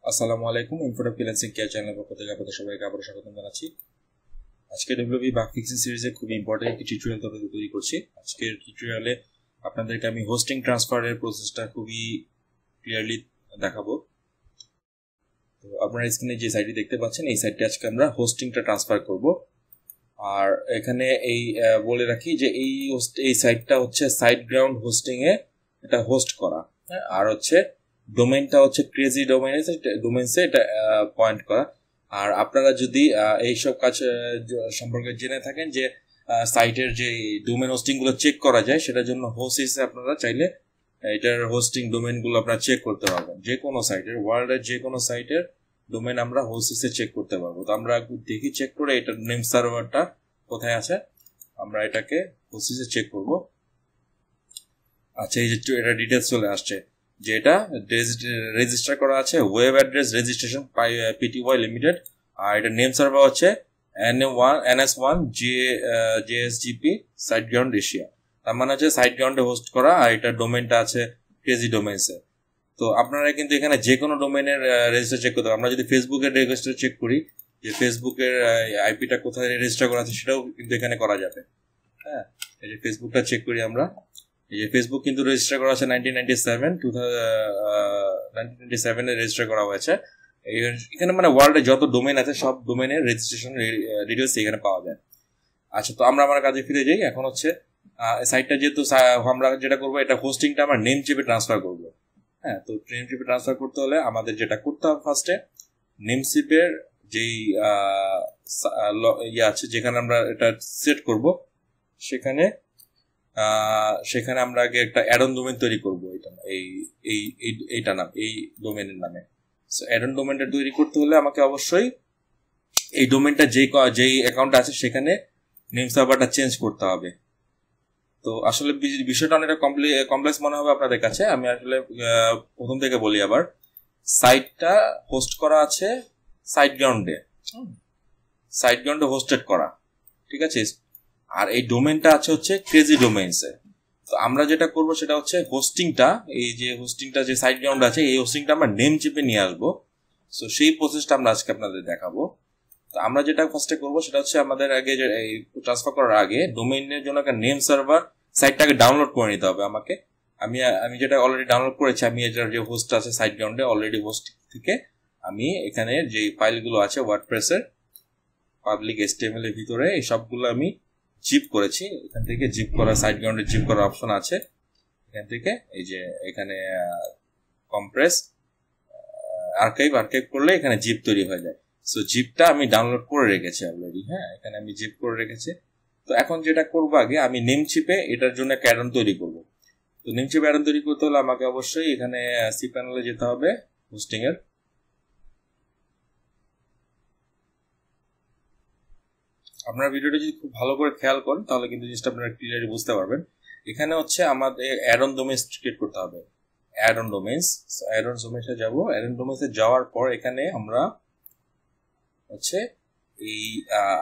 আসসালামু আলাইকুম। Infotech freelancing care চ্যানেলের পক্ষ থেকে আপনাদের সবাইকে আবারও স্বাগত জানাচ্ছি। আজকে ডব্লিউপি বাগ ফিক্সিং সিরিজে খুবই ইম্পর্টেন্ট একটি টিউটোরিয়াল তৈরি করছি। আজকের টিউটোরিয়ালে আপনাদেরকে আমি হোস্টিং ট্রান্সফারের প্রসেসটা খুবই ক্লিয়ারলি দেখাবো। তো আপনারা স্ক্রিনে যে সাইটটি দেখতে পাচ্ছেন, এই সাইটটি আজকে আমরা হোস্টিংটা ট্রান্সফার করব। আর এখানে এই বলে রাখি যে এই সাইটটা হচ্ছে সাইটগ্রাউন্ড হোস্টিংয়ে এটা হোস্ট করা, আর হচ্ছে ডোমেইনটা হচ্ছে ক্রেজি ডোমেইনসে এটা পয়েন্ট করা। আর আপনারা যদি এইসব কাজ সম্পর্কে জেনে থাকেন যে সাইটের যে ডোমেইন হোস্টিংগুলো চেক করা যায়, সেটার জন্য হোস্টিসে আপনারা চাইলে এটার হোস্টিং ডোমেইনগুলো আপনারা চেক করতে পারবেন। যে কোনো সাইটের, ওয়ার্ল্ডের যে কোনো সাইটের ডোমেইন আমরা হোস্টিসে চেক করতে পারবো। তো আমরা দেখি চেক করে এটার নেম সার্ভারটা কোথায় আছে, আমরা এটাকে হোস্টিসে চেক করব। আচ্ছা, এই যে এটা ডিটেলস চলে আসছে যে এটা রেজিস্টার করা আছে ওয়েব অ্যাড্রেস রেজিস্ট্রেশন পিটিওয়াই লিমিটেড, আর এটা নেম সার্ভার হচ্ছে NS1 JSGP site ground Asia. তার মানে হচ্ছে সাইট গ্রাউন্ডে হোস্ট করা, আর এটা ডোমেইনটা আছে ক্রেজি ডোমেইনসে। তো আপনারা কিন্তু এখানে যে কোনো ডোমেইনের রেজিস্টার চেক করতে পারেন। আমরা যদি ফেসবুকের রেজিস্টার চেক করি যে ফেসবুকের আইপিটা কোথায় রেজিস্টার করা আছে, সেটাও কিন্তু এখানে করা যাবে। হ্যাঁ, এই যে ফেসবুকটা চেক করি আমরা, এই যে ফেসবুক কিন্তু রেজিস্টার করা আছে 1997 রেজিস্টার করা হয়েছে। এখানে মানে ওয়ার্ল্ডে যত ডোমেইন আছে সব ডোমেইনের রেজিস্ট্রেশন ডিটেইলস এখানে পাওয়া যায়। আচ্ছা, তো আমরা আমার কাজে ফিরে যাই। এখন হচ্ছে সাইটটা যেহেতু আমরা যেটা করবো, এটা হোস্টিংটা আমরা নেম চিপে ট্রান্সফার করবো। হ্যাঁ, তো নেম চিপে ট্রান্সফার করতে হলে আমাদের যেটা করতে হবে, ফার্স্টে নেম চিপের যেই ইয়ে আছে যেখানে আমরা এটা সেট করব, সেখানে আমরা আগে একটা অ্যাডন ডোমেইন তৈরি করব। এইটা নাম এই ডোমেইনের নামে। সো অ্যাডন ডোমেইনটা তৈরি করতে হলে আমাকে অবশ্যই এই ডোমেইনটা যেই অ্যাকাউন্ট আছে সেখানে নেম সার্ভারটা চেঞ্জ করতে হবে। তো আসলে বিষয়টা অনেকটা কমপ্লেক্স মনে হবে আপনাদের কাছে। আমি আসলে প্রথম থেকে বলি আবার। সাইটটা হোস্ট করা আছে সাইট গ্রাউন্ডে হোস্টেড করা, ঠিক আছে। আর এই ডোমেইনটা আছে হচ্ছে ক্রেজি ডোমেইনসে। তো আমরা যেটা করব সেটা হচ্ছে হোস্টিংটা, এই যে হোস্টিংটা যে সাইট গ্রাউন্ড আছে, এই হোস্টিংটা আমরা নেম চিপে নিয়ে আসবো। সো সেই প্রসেসটা আমরা আজকে আপনাদের দেখাবো। তো আমরা যেটা ফার্স্টে করবো সেটা হচ্ছে আমাদের আগে এই ট্রান্সফার করার আগে ডোমেইনের জন্য একটা নেম সার্ভার সাইটটাকে ডাউনলোড করে নিতে হবে আমাকে। আমি যেটা অলরেডি ডাউনলোড করেছি, আমি এটার যে হোস্ট আছে সাইট গ্রাউন্ডে অলরেডি হোস্ট থেকে আমি এখানে যে ফাইলগুলো আছে ওয়ার্ডপ্রেসের পাবলিক HTML এর ভিতরে এই সবগুলো আমি জিপ করেছি। এখান থেকে জিপ করা, সাইট গ্রাউন্ডে জিপ করার অপশন আছে। এখান থেকে এই যে এখানে কম্প্রেস আর্কাইভ করলে এখানে জিপ তৈরি হয়ে যায়। সো জিপটা আমি ডাউনলোড করে রেখেছি অলরেডি। হ্যাঁ, এখানে আমি জিপ করে রেখেছি। তো এখন যেটা করবো, আগে আমি নেম চিপে এটার জন্য একটা অ্যাডন তৈরি করবো। তো নেম চিপে অ্যাডন তৈরি করতে হলে আমাকে অবশ্যই এখানে সি প্যানেলে যেতে হবে, হোস্টিং এর। আপনার ভিডিওটা যদি খুব ভালো করে খেয়াল করেন তাহলে কিন্তু জিনিসটা আপনারা ক্লিয়ারলি বুঝতে পারবেন। এখানে হচ্ছে আমাদের অ্যাডন ডোমেইনস ক্রিয়েট করতে হবে। অ্যাডন ডোমেইনসে যাব। অ্যাডন ডোমেইনসে যাওয়ার পর এখানে আমরা হচ্ছে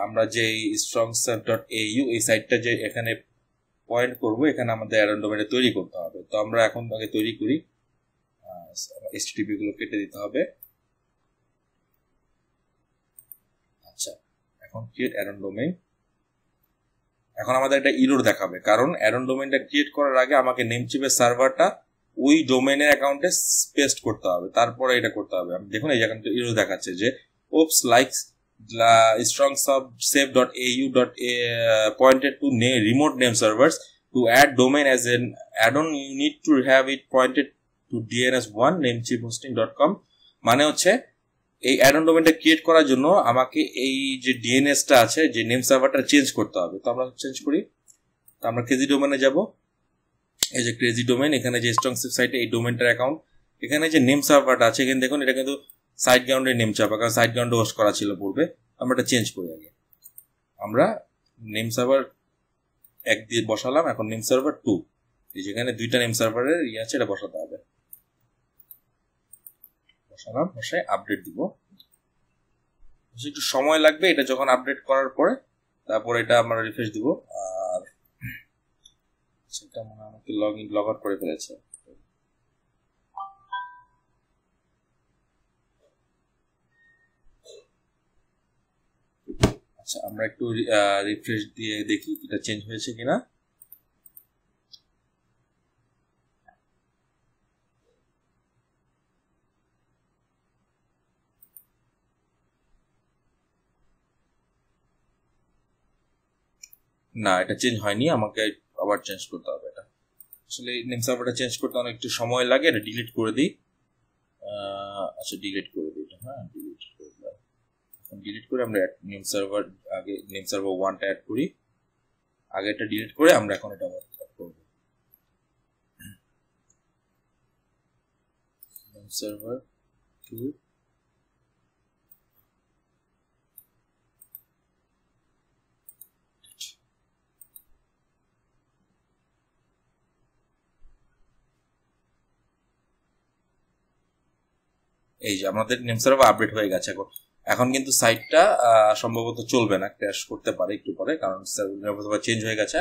আমরা যে strongsurf.au এই সাইটটা যে এখানে পয়েন্ট করব, এখানে আমাদের অ্যাডন ডোমেইনটা তৈরি করতে হবে। তো আমরা এখন আগে তৈরি করি। HTTP গুলো কেটে দিতে হবে। আচ্ছা, এখন ক্রিয়েট অ্যাডন ডোমেইন। এখন আমাদের একটা ইরর দেখাবে, কারণ অ্যাডন ডোমেইনটা ক্রিয়েট করার আগে আমাকে নেমচিপের সার্ভারটা ওই ডোমেইনের অ্যাকাউন্টে পেস্ট করতে হবে, তারপরে এটা করতে হবে। দেখুন এই জায়গাটা ইরর দেখাচ্ছে যে oops likes strongsurf.au pointed to remote name servers to add domain as an add-on you need to have it pointed to DNS1 namechipHosting.com। মানে হচ্ছে এই অ্যাডন ডোমেইনটা ক্রিয়েট করার জন্য আমাকে এই যে ডিএনএসটা আছে, যে নেম সার্ভারটা চেঞ্জ করতে হবে। তো আমরা চেঞ্জ করি। তো আমরা ক্রেজি ডোমেইনে যাব। এই যে ক্রেজি ডোমেইন, এখানে যে স্ট্রংসিপ সাইটে এই ডোমেইনটার অ্যাকাউন্ট, এখানে যে নেম সার্ভারটা আছে এখানে দেখুন, এটা কিন্তু সাইট গ্রাউন্ডের নেম সার্ভার, কারণ সাইট গ্রাউন্ডে হোস্ট করা ছিল পূর্বে। আমরা এটা চেঞ্জ করি আগে। আমরা নেম সার্ভার 1 দিয়ে বসালাম, এখন নেম সার্ভার 2, এই যেখানে দুইটা নেম সার্ভারের আছে এটা বসাতে হবে। বসালাম, বসায় আপডেট দিব। একটু সময় লাগবে এটা যখন আপডেট করার পরে, তারপর এটা আমরা রিফ্রেশ দিব। আর সেটা মনে হয় আমাকে লগ আউট করে ফেলেছে। আচ্ছা আমরা একটু রিফ্রেশ দিয়ে দেখি এটা চেঞ্জ হয়েছে কিনা। না, এটা চেঞ্জ হয়নি, আমাকে আবার চেঞ্জ করতে হবে। এটা আসলে নেম সার্ভারটা চেঞ্জ করতে অনেক একটু সময় লাগে। এটা ডিলিট করে দিই। আচ্ছা ডিলিট করে দিই এটা। হ্যাঁ ডিলিট করে দিলাম। এখন ডিলিট করে আমরা নেম সার্ভার আগে নেম সার্ভার 1টা অ্যাড করি। আগে এটা ডিলিট করে আমরা এখন এটা আবার অ্যাড করব। নেম সার্ভার 2 এই যে আমাদের নেম সার্ভার আপডেট হয়ে গেছে। এখন এখন কিন্তু সাইটটা সম্ভবত চলবে না, ক্র্যাশ করতে পারে একটু পরে, কারণ সার্ভার চেঞ্জ হয়ে গেছে।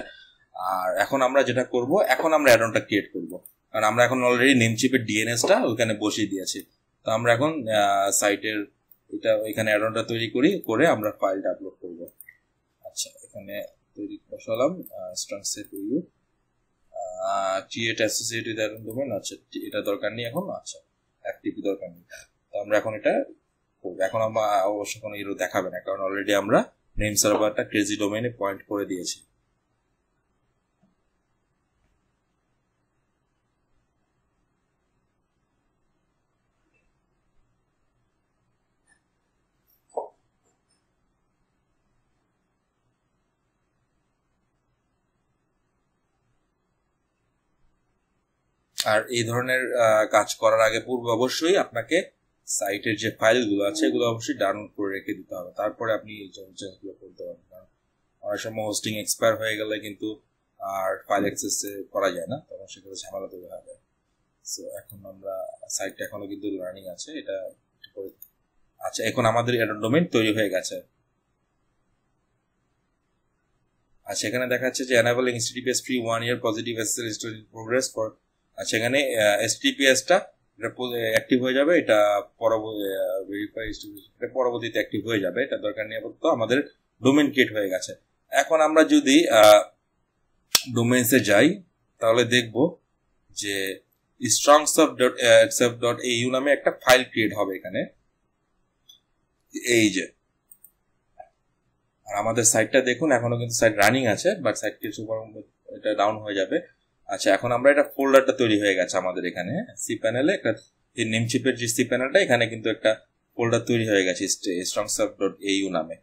আর এখন আমরা যেটা করব, এখন আমরা অ্যাডনটা ক্রিয়েট করব, কারণ আমরা এখন অলরেডি নেমচিপের ডিএনএসটা ওখানে বসিয়ে দিয়েছি। তো আমরা এখন সাইটের এটা এখানে অ্যাডনটা তৈরি করে আমরা ফাইলটা আপলোড করব। আচ্ছা এখানে তৈরি বসালাম strong set you create associate with addon domain. আচ্ছা এটা দরকার নেই এখন। আচ্ছা অ্যাক্টিভ দরকার নেই। তো আমরা এখন এটা করব। এখন আমরা অবশ্য কোনো এরর দেখাবে না, কারণ অলরেডি আমরা নেম সার্ভারটা ক্রেজি ডোমেইনে পয়েন্ট করে দিয়েছি। আর এই ধরনের কাজ করার আগে পূর্বে অবশ্যই আপনাকে সাইটের যে ফাইলগুলো আছে এগুলো অবশ্যই ডাউনলোড করে রেখে দিতে হবে, তারপরে আপনি এই চেঞ্জগুলো করতে পারবেন। কারণ অনেক সময় হোস্টিং এক্সপায়ার হয়ে গেলে কিন্তু আর ফাইল অ্যাক্সেস করা যায় না, তখন সেগুলো ঝামেলা তৈরি হবে। সো এখন আমরা সাইটটা এখনো কিন্তু রানিং আছে, এটা করে। আচ্ছা এখন আমাদের অ্যাডন ডোমেইন তৈরি হয়ে গেছে। আচ্ছা এখানে দেখা যাচ্ছে যে enabling HTTPS free 1 year positive SSL history progress for। আচ্ছা এখানে HTTPS-টা অ্যাক্টিভ হয়ে যাবে, এটা পরবর্তীতে অ্যাক্টিভ হয়ে যাবে, এটা দরকার নেই আপাতত। আমাদের ডোমেইন ক্রিয়েট হয়ে গেছে। এখন আমরা যদি ডোমেইনসে যাই তাহলে দেখব যে strongsup.accept.au নামে একটা ফাইল ক্রিয়েট হবে এখানে, এই যে। আর আমাদের সাইটটা দেখুন এখনো কিন্তু সাইট রানিং আছে, বাট সাইট কিছু এটা ডাউন হয়ে যাবে। আচ্ছা এখন আমরা এটা ফোল্ডারটা তৈরি হয়ে গেছে আমাদের এখানে সি প্যানেলে, একটা এই নেমচিপের যে সি প্যানেলটা এখানে কিন্তু একটা ফোল্ডার তৈরি হয়ে গেছে strongsup.au নামে।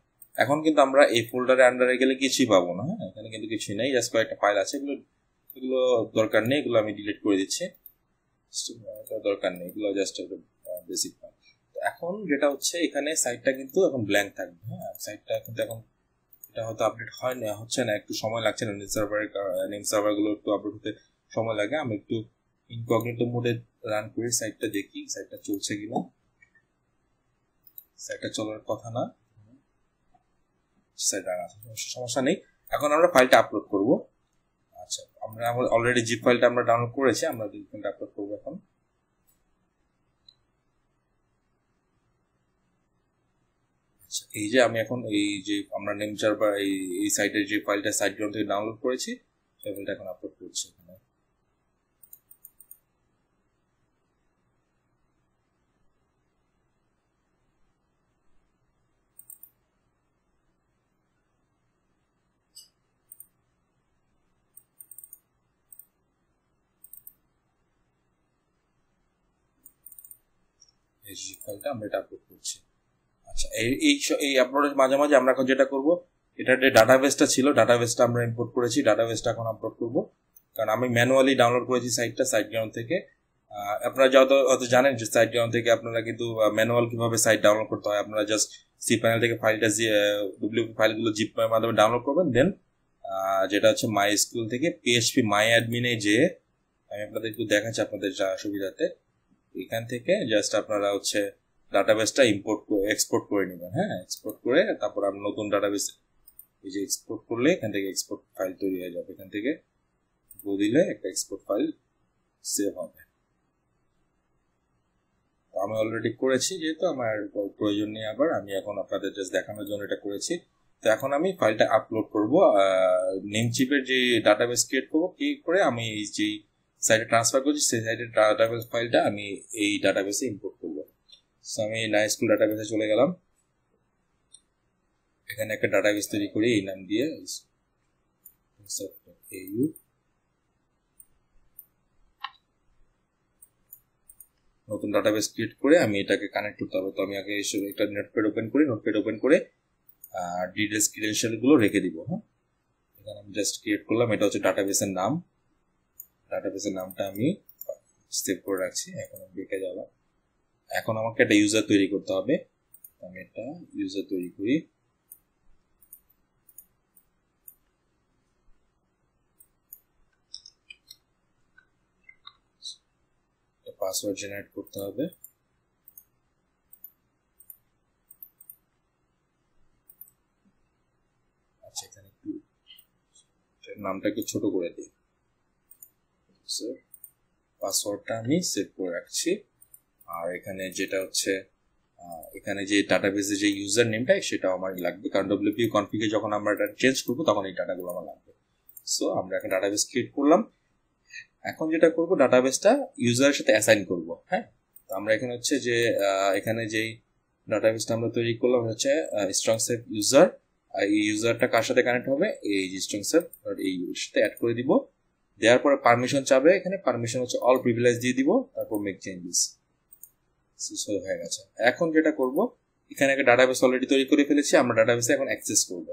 এখন কিন্তু আমরা এই ফোল্ডারের আন্ডারে গেলে কিছুই পাবো না। হ্যাঁ এখানে কিন্তু কিছুই নেই, জাস্ট কয়েকটা ফাইল আছে, এগুলো দরকার নেই, এগুলো আমি ডিলিট করে দিচ্ছি। দরকার নেই, এগুলো জাস্ট বেসিক ফাইল। এখন যেটা হচ্ছে এখানে সাইটটা কিন্তু এখন ব্ল্যাঙ্ক থাকবে। হ্যাঁ সাইটটা কিন্তু এখন এটা হয়তো আপডেট হয় না, হচ্ছে না, একটু সময় লাগছে না। নেম সার্ভারগুলো একটু আপডেট হতে সময় লাগে। আমি একটু ইনকগনিটো মোডে রান করে সাইটটা দেখি সাইটটা চলছে কিনা। সাইটটা চলার কথা না, সাইট রান আছে, সমস্যা নেই। এখন আমরা ফাইলটা আপলোড করব। আচ্ছা আমরা অলরেডি জিপ ফাইলটা আমরা ডাউনলোড করেছি, আমরা জিপ ফাইলটা আপলোড করব এখন। এই যে আমি এখন এই যে আমরা নেম সার্ভার এই সাইটের যে ফাইলটা সাইট গ্রাউন্ড থেকে ডাউনলোড করেছি সেই ফাইলটা এখন আপলোড করছি এখানে। এই যে ফাইলটা আমরা এটা আপলোড করছি। আচ্ছা এই আপলোডের মাঝে মাঝে আমরা এখন যেটা করব, এটা যে ডাটাবেসটা ছিল ডাটাবেসটা আমরা ইম্পোর্ট করেছি, ডাটাবেসটা এখন আপলোড করব। কারণ আমি ম্যানুয়ালি ডাউনলোড করেছি সাইটটা সাইট গ্রাউন্ড থেকে। আপনারা যত জানেন যে সাইট গ্রাউন্ড থেকে আপনারা কিন্তু ম্যানুয়াল কিভাবে সাইট ডাউনলোড করতে হয়, আপনারা জাস্ট সি প্যানেল থেকে ফাইলটা ডুপ্লিকেট ফাইলগুলো জিপ মাধ্যমে ডাউনলোড করবেন। দেন যেটা হচ্ছে মাই স্কুল থেকে পিএইচপি মাই অ্যাডমিনে যে আমি আপনাদের একটু দেখাচ্ছি আপনাদের সুবিধাতে, এখান থেকে জাস্ট আপনারা হচ্ছে ডাটাবেসটা এক্সপোর্ট করে নেবেন। হ্যাঁ এক্সপোর্ট করে তারপর আপনি নতুন ডাটাবেস এই যে এক্সপোর্ট করলে এখান থেকে এক্সপোর্ট ফাইল তৈরি হয়ে যাবে, এখান থেকে গো দিলে একটা এক্সপোর্ট ফাইল সেভ হবে। আমি অলরেডি করেছি, যেহেতু আমার প্রয়োজন নেই আবার, আমি এখন আপনাদের জাস্ট দেখানোর জন্য এটা করেছি। তো এখন আমি ফাইলটা আপলোড করব, নেমচিপের যে ডাটাবেস ক্রিয়েট করবো, ক্রিয়েট করে আমি এই যে সাইটে ট্রান্সফার করছি সেই সাইটের ডাটাবেস ফাইলটা আমি এই ডাটাবেসে ইম্পোর্ট করবো। সো আমি নাইস্কুল ডাটাবেসে চলে গেলাম, এখানে একটা ডাটাবেস তৈরি করি এই নাম দিয়ে au। নতুন ডাটাবেস ক্রিয়েট করে আমি এটাকে কানেক্ট করতে হবে। তো আমি আগে একটা নোটপ্যাড ওপেন করি, নোটপ্যাড ওপেন করে ডিটেলস ক্রিডেনশিয়াল গুলো রেখে দিব। হ্যাঁ, এখানে আমি জাস্ট ক্রিয়েট করলাম, এটা হচ্ছে ডাটাবেসের নাম, ডাটাবেসের নামটা আমি সেভ করে রাখছি। এখন আমি দেখে যাবো, এখন আমাকে একটা ইউজার তৈরি করতে হবে। আমি একটা ইউজার তৈরি করি, পাসওয়ার্ড জেনারেট করতে হবে। আচ্ছা, এখানে একটু নামটা একটু ছোট করে দিই। পাসওয়ার্ডটা আমি সেভ করে রাখছি। আর এখানে যেটা হচ্ছে এখানে যে ডাটাবেসে যে ইউজার নেমটা সেটাও আমার লাগবে, কারণ ডব্লিউপিউ কনফিগে যখন আমরা এটা চেঞ্জ করবো তখন এই ডাটাগুলো আমার লাগবে। সো আমরা এখন ডাটাবেস ক্রিয়েট করলাম। এখন যেটা করব, ডাটাবেসটা ইউজারের সাথে অ্যাসাইন করব। হ্যাঁ, তো আমরা এখানে হচ্ছে যে এখানে যেই ডাটাবেসটা আমরা তৈরি করলাম হচ্ছে স্ট্রং সেভ ইউজার। এই ইউজারটা কার সাথে কানেক্ট হবে, এই স্ট্রং সেভ এই সাথে অ্যাড করে দিব। দেওয়ার পরে পারমিশন চাবে, এখানে পারমিশন হচ্ছে অল প্রিভিলেজ দিয়ে দিব, তারপর মেক চেঞ্জেস হয়ে গেছে। এখন যেটা করব, এখানে একটা ডাটাবেস অলরেডি তৈরি করে ফেলেছি, আমরা ডাটাবেসে এখন অ্যাক্সেস করব।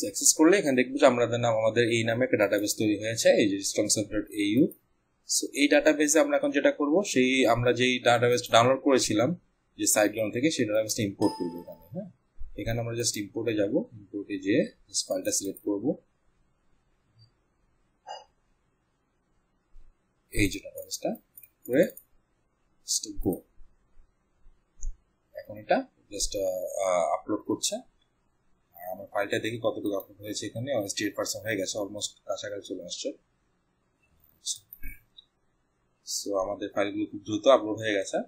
অ্যাক্সেস করলে এখানে দেখবো যে আমাদের এই নামে একটা ডাটাবেস তৈরি হয়েছে, এই যে strongserve.au। সো এই ডাটাবেসে আমরা এখন যেটা করব, সেই আমরা যেই ডাটাবেসটা ডাউনলোড করেছিলাম যে সাইট গ্রাউন্ড থেকে, সেই ডাটাবেসটা ইম্পোর্ট করব এখানে। হ্যাঁ, এখানে আমরা জাস্ট ইম্পোর্টে যাব, ইম্পোর্টে যেয়ে ফাইলটা সিলেক্ট করব, এই যে ডাটাবেসটা করে গো। এখন এটা জাস্ট আপলোড করছে, আর আমার ফাইলটা দেখি কতটুকু আপলোড হয়েছে। এখানে 68% হয়ে গেছে, অলমোস্ট কাছাকাছি চলে আসছে। সো আমাদের ফাইলগুলো খুব দ্রুত আপলোড হয়ে গেছে।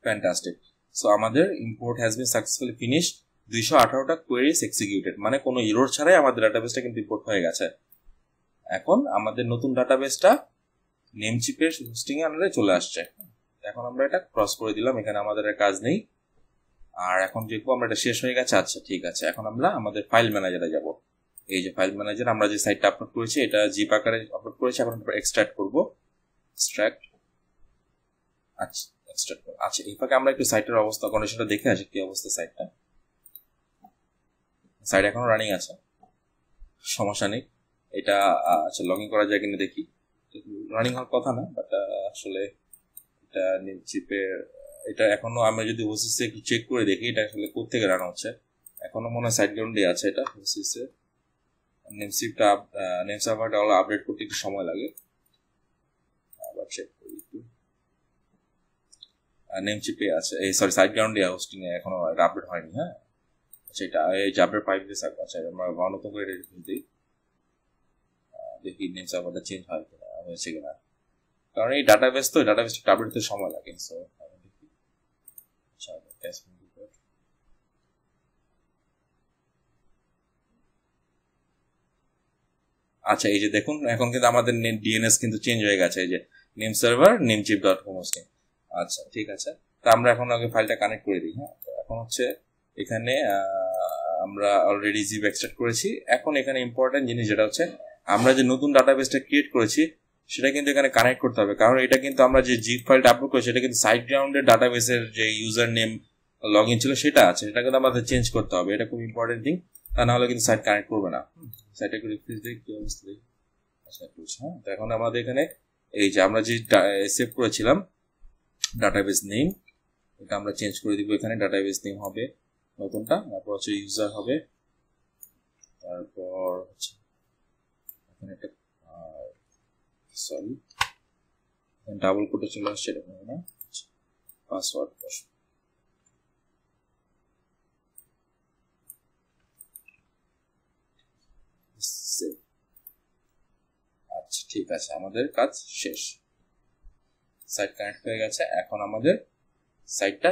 ফ্যান্টাস্টিক। সো আমাদের import has been successfully finished. 218টা কোয়েরিজ এক্সিকিউটেড, মানে কোনো এরর ছাড়াই আমাদের ডাটাবেসটা কিন্তু ইম্পোর্ট হয়ে গেছে। এখন আমাদের নতুন ডাটাবেসটা নেমচিপের হোস্টিং এ আন্ডারে চলে আসছে। এখন আমরা এটা ক্রস করে দিলাম, এখানে আমাদের আর কাজ নেই। আর এখন দেখবো আমরা এটা শেষ হয়ে গেছে। আচ্ছা, ঠিক আছে, এখন আমরা আমাদের ফাইল ম্যানেজারে যাব। এই যে ফাইল ম্যানেজার, আমরা যে সাইটটা আপলোড করেছি এটা জিপ আকারে আপলোড করেছি। এখন আমরা এক্সট্রাক্ট করব, এক্সট্রাক্ট। আচ্ছা, এক্সট্রাক্ট। আচ্ছা, এই ফাঁকে আমরা একটু সাইটের অবস্থা কন্ডিশনটা দেখে আসি, কি অবস্থা সাইটটা। সাইট এখনো রানিং আছে, সমস্যা নেই। এটা আচ্ছা, লগ ইন করা যায় কিনা দেখি। রানিং হওয়ার কথা না, বাট আসলে এটা নেমচিপের, এটা এখনো আমরা যদি ওসিসে একটু চেক করে দেখি এটা আসলে কোথেকে রান হচ্ছে। এখনো মনে হয় সাইট গ্রাউন্ডে আছে এটা ওসিসে। নেমচিপটা নেম সার্ভারটা আপডেট করতে একটু সময় লাগে, আবার চেক করি একটু। নেমচিপে আছে, এই সরি সাইট গ্রাউন্ডে হোস্টিং এ এখনো আপডেট হয়নি। হ্যাঁ, আচ্ছা, এটা এই আপডেট 5 ডেজ আগে। আচ্ছা, আমরা নতুন করে দিই, দেখি নেম সার্ভারটা চেঞ্জ হয় কিনা, হয়েছে কিনা। কারণ এই ডাটাবেস তো, ডাটাবেসটা আপডেট হতে সময় লাগে। সো আমি দেখি। আচ্ছা, আচ্ছা, এই যে দেখুন, এখন কিন্তু আমাদের ডিএনএস কিন্তু চেঞ্জ হয়ে গেছে, এই যে নেম সার্ভার namecheap.com হোস্টিং। আচ্ছা, ঠিক আছে, তো আমরা এখন আগে ফাইলটা কানেক্ট করে দিই। হ্যাঁ, তো এখন হচ্ছে এখানে আমরা অলরেডি জিপ এক্সট্রাক্ট করেছি। এখন এখানে ইম্পর্টেন্ট জিনিস যেটা হচ্ছে, আমরা যে নতুন ডাটাবেসটা ক্রিয়েট করেছি সেটা কিন্তু এখানে কানেক্ট করতে হবে, কারণ এটা কিন্তু আমরা যে জিপ ফাইলটা আপলোড করেছি সেটা কিন্তু সাইট গ্রাউন্ডের ডাটাবেসের যে ইউজার নেম লগ ইন ছিল সেটা আছে, সেটা কিন্তু আমাদের চেঞ্জ করতে হবে। এটা খুব ইম্পর্টেন্ট থিং, তা না হলে কিন্তু সাইট কানেক্ট করবে না। সাইটে একটু রিফ্রেশ দিই, কি অবস্থা দেখি। আচ্ছা, হ্যাঁ, তো এখন আমাদের এখানে এই যে আমরা যে সেভ করেছিলাম ডাটাবেস নেম, এটা আমরা চেঞ্জ করে দিব। এখানে ডাটাবেস নেম হবে নতুনটা, তারপর হচ্ছে ইউজার হবে, তারপর হচ্ছে এখানে একটা সরি ডাবল কোটে চলে আসছে, এটা না, পাসওয়ার্ড। আচ্ছা ঠিক আছে, আমাদের কাজ শেষ, সাইট কানেক্ট হয়ে গেছে। এখন আমাদের সাইটটা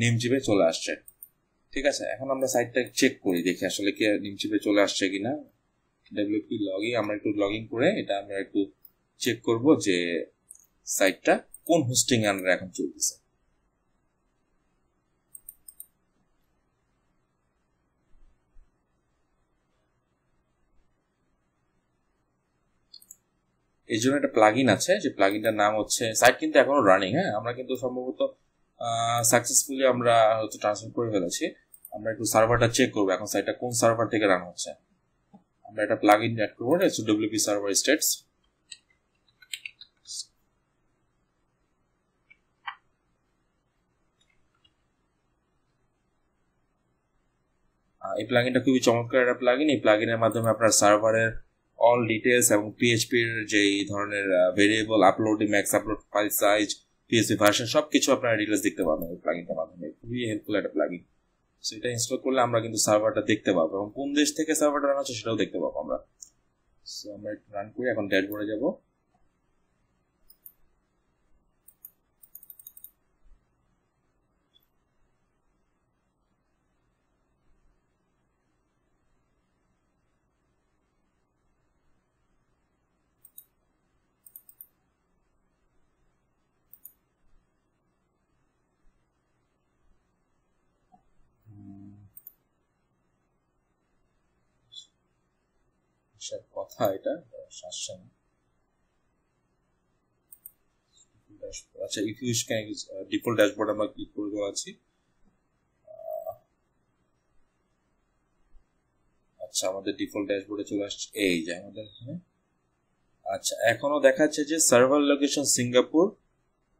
নেমচিপে চলে আসছে। ঠিক আছে, এখন আমরা সাইটটা চেক করি, দেখি আসলে কি নেমচিপে চলে আসছে কিনা। ডব্লিউপি লগইন, আমরা একটু লগ ইন করে এটা আমরা একটু চেক করব যে সাইটটা কোন হোস্টিং এ আমরা এখন চলতেছে। এই জন্য একটা প্লাগইন আছে, যে প্লাগইনটার নাম হচ্ছে, সাইট কিন্তু এখনো রানিং, হ্যাঁ, আমরা কিন্তু সম্ভবত সাকসেসফুলি আমরা হয়তো ট্রান্সফার করে ফেলেছি। আমরা একটু সার্ভারটা চেক করবো এখন সাইটটা কোন সার্ভার থেকে রান হচ্ছে। আমরা একটা প্লাগইন অ্যাড করবো, ডব্লিউপি সার্ভার স্টেটস। এই প্লাগইনটা খুবই চমৎকার একটা প্লাগইন। এই প্লাগইনের মাধ্যমে আপনার সার্ভারের অল ডিটেলস এবং পিএইচপির যেই ধরনের variable upload, max upload, file size, PHP version সবকিছু আপনারা ডিটেলস দেখতে পাবেন এই প্লাগইনটার মাধ্যমে। খুবই হেল্পফুল একটা প্লাগইন। সেটা ইনস্টল করলে আমরা কিন্তু সার্ভারটা দেখতে পাবো এবং কোন দেশ থেকে সার্ভারটা রান হচ্ছে সেটাও দেখতে পাবো আমরা। সো আমরা একটু রান করি, এখন ড্যাশবোর্ডে যাব। কথা এটা আসছে না। আচ্ছা, if use can default dashboard আমরা ক্লিক করে দেওয়া আছি। আচ্ছা, আমাদের ডিফল্ট ড্যাশবোর্ডে চলে আসছে, এই যে আমাদের এখানে। আচ্ছা, এখনো দেখাচ্ছে যে সার্ভার লোকেশন সিঙ্গাপুর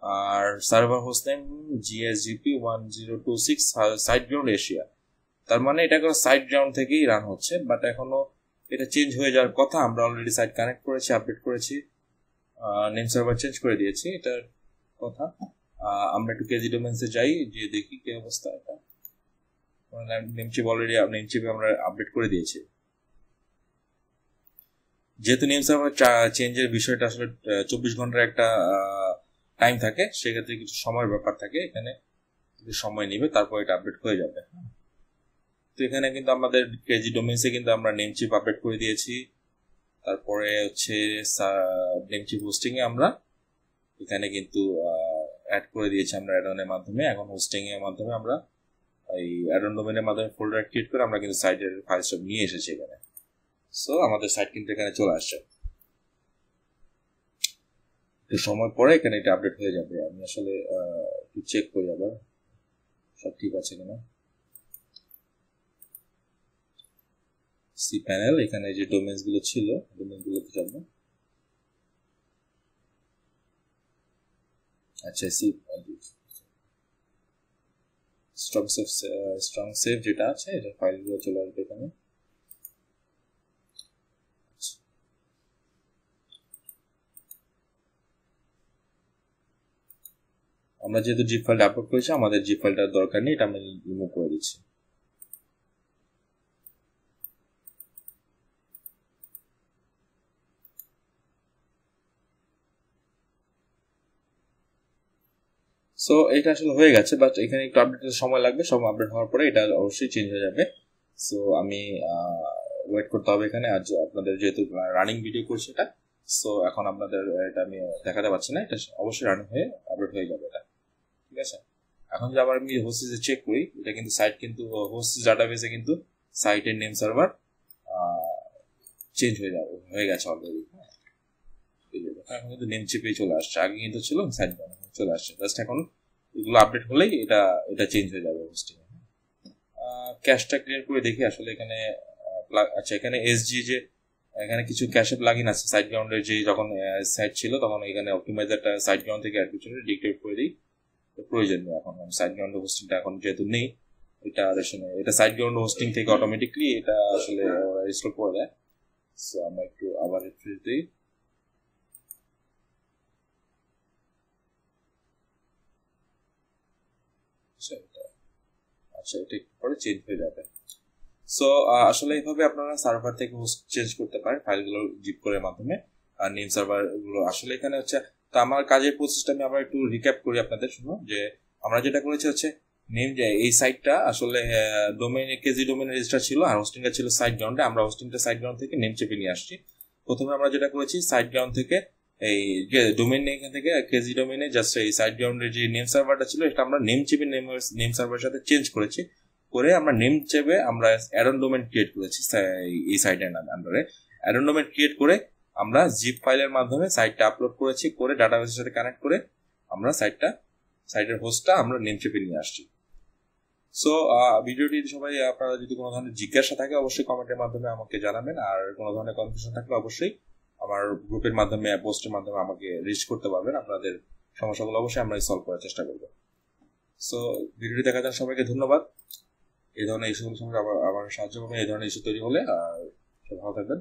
আর server host name GSGP 1026, site ground Asia. তার মানে এটা কোনো সাইট গ্রাউন্ড থেকেই রান হচ্ছে, বাট এখনো এটা চেঞ্জ হয়ে যাওয়ার কথা। আমরা অলরেডি সাইট কানেক্ট করেছি, আপডেট করেছি, নেম সার্ভার চেঞ্জ করে দিয়েছি, এটার কথা। আমরা একটু কেজি ডোমেন্সে যাই, যে দেখি কি অবস্থা। এটা নেমচিপ অলরেডি নেমচিপে আমরা আপডেট করে দিয়েছি। যেহেতু নেম সার্ভার চেঞ্জের বিষয়টা আসলে 24 ঘন্টার একটা টাইম থাকে, সেক্ষেত্রে কিছু সময়ের ব্যাপার থাকে, এখানে সময় নেবে, তারপর এটা আপডেট হয়ে যাবে। তো এখানে কিন্তু আমাদের কেজি ডোমেন্সে কিন্তু আমরা নেমচিপ আপডেট করে দিয়েছি। তারপরে হচ্ছে নেমচিপ হোস্টিং এ আমরা এখানে কিন্তু অ্যাড করে দিয়েছি আমরা অ্যাডনের মাধ্যমে। এখন হোস্টিং এর মাধ্যমে আমরা এই অ্যাডন ডোমেনের মাধ্যমে ফোল্ডার ক্রিয়েট করে আমরা কিন্তু সাইটের ফাইল সব নিয়ে এসেছি এখানে। সো আমাদের সাইট কিন্তু এখানে চলে আসছে। একটু সময় পরে এখানে এটা আপডেট হয়ে যাবে। আমি আসলে একটু চেক করি আবার সব ঠিক আছে কিনা। সি প্যানেল, এখানে যে ডোমেইনস গুলো ছিল ডোমেইন গুলোতে যাব। আচ্ছা, সি স্ট্রং সেভ যেটা আছে, এটা ফাইলগুলো চলে আসবে এখানে। আমরা যেহেতু জিপ ফাইলটা আপলোড করেছি, আমাদের জিপ ফাইলটার দরকার নেই, এটা আমি রিমুভ করে দিচ্ছি। সো এটা আসলে হয়ে গেছে, বাট এখানে একটু আপডেটের সময় লাগবে। সব আপডেট হওয়ার পরে এটা অবশ্যই চেঞ্জ হয়ে যাবে। সো আমি ওয়েট করতে হবে এখানে। আজ আপনাদের যেহেতু রানিং ভিডিও করছি এটা, সো এখন আপনাদের এটা আমি দেখাতে পারছি না, এটা অবশ্যই রানিং হয়ে আপডেট হয়ে যাবে এটা। ঠিক আছে, এখন যদি আবার আমি হোস্টেজে চেক করি, এটা কিন্তু সাইট কিন্তু হোস্টেজ ডাটাবেসে কিন্তু সাইটের নেম সার্ভার চেঞ্জ হয়ে যাবে, হয়ে গেছে অলরেডি। এখন কিন্তু নেম চিপে চলে আসছে, আগে কিন্তু ছিল সাইট চলে আসছে। জাস্ট এখন এগুলো আপডেট হলেই এটা এটা চেঞ্জ হয়ে যাবে হোস্টিং। ক্যাশটা ক্লিয়ার করে দেখি আসলে এখানে। আচ্ছা, এখানে এসজি যে এখানে কিছু ক্যাশে প্লাগইন আছে সাইট গ্রাউন্ডের, যে যখন সাইট ছিল তখন এখানে অপটিমাইজারটা সাইট গ্রাউন্ড থেকে অ্যাড করে ডিক্টেট করে দিই, প্রয়োজন নেই। এখন সাইট গ্রাউন্ড হোস্টিংটা এখন যেহেতু নেই, এটা এটা সাইট গ্রাউন্ড হোস্টিং থেকে অটোমেটিকলি এটা আসলে ইনস্টল করে দেয়। সো আমরা একটু আবার রিফ্রেশ দিই। আচ্ছা, এটা একটু পরে চেঞ্জ হয়ে যাবে। সো আসলে এইভাবে আপনারা সার্ভার থেকে হোস্ট চেঞ্জ করতে পারেন ফাইলগুলো জিপ করে মাধ্যমে। আর নেম সার্ভার গুলো আসলে এখানে হচ্ছে, তো আমার কাজের প্রসেসটা আমি আবার একটু রিক্যাপ করি আপনাদের শুনো, যে আমরা যেটা করেছি হচ্ছে নেম, যে এই সাইটটা আসলে ডোমেইন কেজি ডোমেইন রেজিস্টার ছিল আর হোস্টিংটা ছিল সাইট গ্রাউন্ডে। আমরা হোস্টিংটা সাইট গ্রাউন্ড থেকে নেম চেপে নিয়ে আসছি। প্রথমে আমরা যেটা করেছি সাইট গ্রাউন্ড থেকে এই ডোমেইন এখান থেকে কেজি ডোমেইনে জাস্ট এই সাইট গ্রাউন্ডের যে নেম সার্ভারটা ছিল এটা আমরা নেম চেপে নেম সার্ভারের সাথে চেঞ্জ করেছি। করে আমরা নেম চেপে আমরা অ্যাডন ডোমেইন ক্রিয়েট করেছি এই সাইটের আন্ডারে। অ্যাডন ডোমেইন ক্রিয়েট করে আমরা জিপ ফাইলের মাধ্যমে সাইটটা আপলোড করেছি, করে ডাটাবেসের সাথে কানেক্ট করে আমরা সাইটের হোস্টটা আমরা নেম চেপে নিয়ে আসছি। সো ভিডিওটি সবাই আপনারা যদি কোনো ধরনের জিজ্ঞাসা থাকে অবশ্যই কমেন্টের মাধ্যমে আমাকে জানাবেন, আর কোনো ধরনের কনফিউশন থাকলে অবশ্যই আমার গ্রুপের মাধ্যমে পোস্টের মাধ্যমে আমাকে রিচ করতে পারবেন। আপনাদের সমস্যাগুলো অবশ্যই আমরা সলভ করার চেষ্টা করব। সো ভিডিওটি দেখার জন্য সবাইকে ধন্যবাদ। এই ধরনের ইস্যুগুলোর সঙ্গে আবার সাহায্য করবেন এই ধরনের ইস্যু তৈরি হলে। আর ভালো থাকবেন।